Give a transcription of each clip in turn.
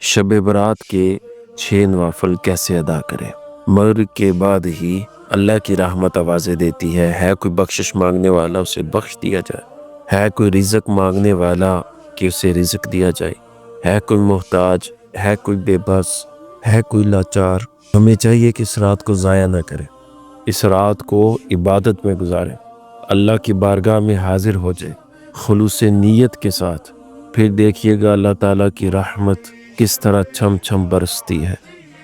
شب برات کے 6 نوافل کیسے ادا کریں؟ مغرب کے بعد ہی اللہ کی رحمت آوازیں دیتی ہے کوئی بخشش مانگنے والا اسے بخش دیا جائے، ہے کوئی رزق مانگنے والا کہ اسے رزق دیا جائے، ہے کوئی محتاج، ہے کوئی بے بس، ہے کوئی لاچار۔ ہمیں چاہیے کہ اس رات کو ضائع نہ کریں، اس رات کو عبادت میں گزاریں، اللہ کی بارگاہ میں حاضر ہو جائیں خلوص نیت کے ساتھ۔ پھر دیکھیے گا اللہ تعالیٰ کی رحمت کس طرح چھم چھم برستی ہے۔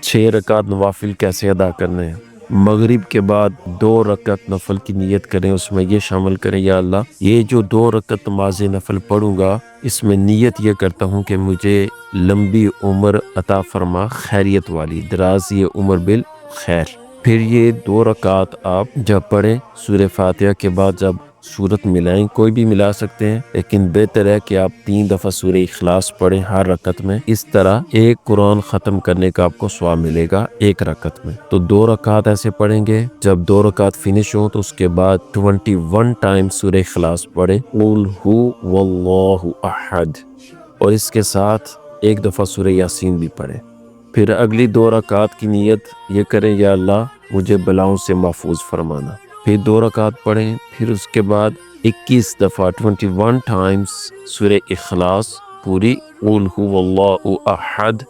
6 رکعت نوافل کیسے ادا کرنے ہیں؟ مغرب کے بعد 2 رکعت نفل کی نیت کریں، اس میں یہ شامل کریں، یا اللہ یہ جو 2 رکعت نماز نفل پڑھوں گا اس میں نیت یہ کرتا ہوں کہ مجھے لمبی عمر عطا فرما، خیریت والی، درازی عمر بالخیر۔ پھر یہ 2 رکعت آپ جب پڑھیں سورہ فاتحہ کے بعد جب سورت ملائیں، کوئی بھی ملا سکتے ہیں، لیکن بہتر ہے کہ آپ 3 دفعہ سورہ اخلاص پڑھیں ہر رکعت میں۔ اس طرح ایک قرآن ختم کرنے کا آپ کو ثواب ملے گا ایک رکعت میں۔ تو 2 رکعت ایسے پڑھیں گے، جب 2 رکعت فنش ہوں تو اس کے بعد 21 ٹائم سورہ اخلاص پڑھیں، قل ہو واللہ احد، اور اس کے ساتھ ایک دفعہ سورہ یاسین بھی پڑھیں۔ پھر اگلی 2 رکعت کی نیت یہ کریں، یا اللہ مجھے بلاؤں سے محفوظ فرمانا۔ پھر 2 رکعت پڑھیں، پھر اس کے بعد 21 دفعہ 21 ٹائمز سورہ اخلاص پوری، قل هو اللہ احد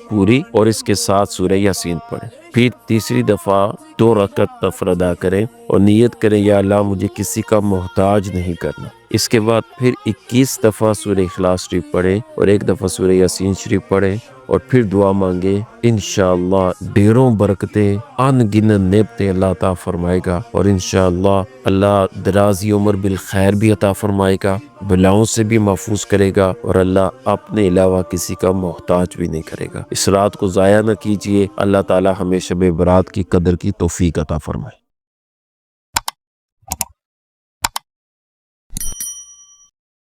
پوری، اور اس کے ساتھ سورہ یاسین پڑھیں۔ پھر تیسری دفعہ 2 رکعت نفل ادا کریں اور نیت کریں، یا اللہ مجھے کسی کا محتاج نہیں کرنا۔ اس کے بعد پھر 21 دفعہ سورہ اخلاص شریف پڑھیں اور ایک دفعہ سورہ یاسین شریف پڑھیں، اور پھر دعا مانگے، انشاءاللہ ڈھیروں برکتیں، ان گنت نعمتیں اللہ عطا فرمائے گا، اور انشاءاللہ اللہ درازی عمر بالخیر بھی عطا فرمائے گا، بلاؤں سے بھی محفوظ کرے گا، اور اللہ اپنے علاوہ کسی کا محتاج بھی نہیں کرے گا۔ اس رات کو ضائع نہ کیجیے۔ اللہ تعالی ہمیں شب برات کی قدر کی توفیق عطا فرمائے۔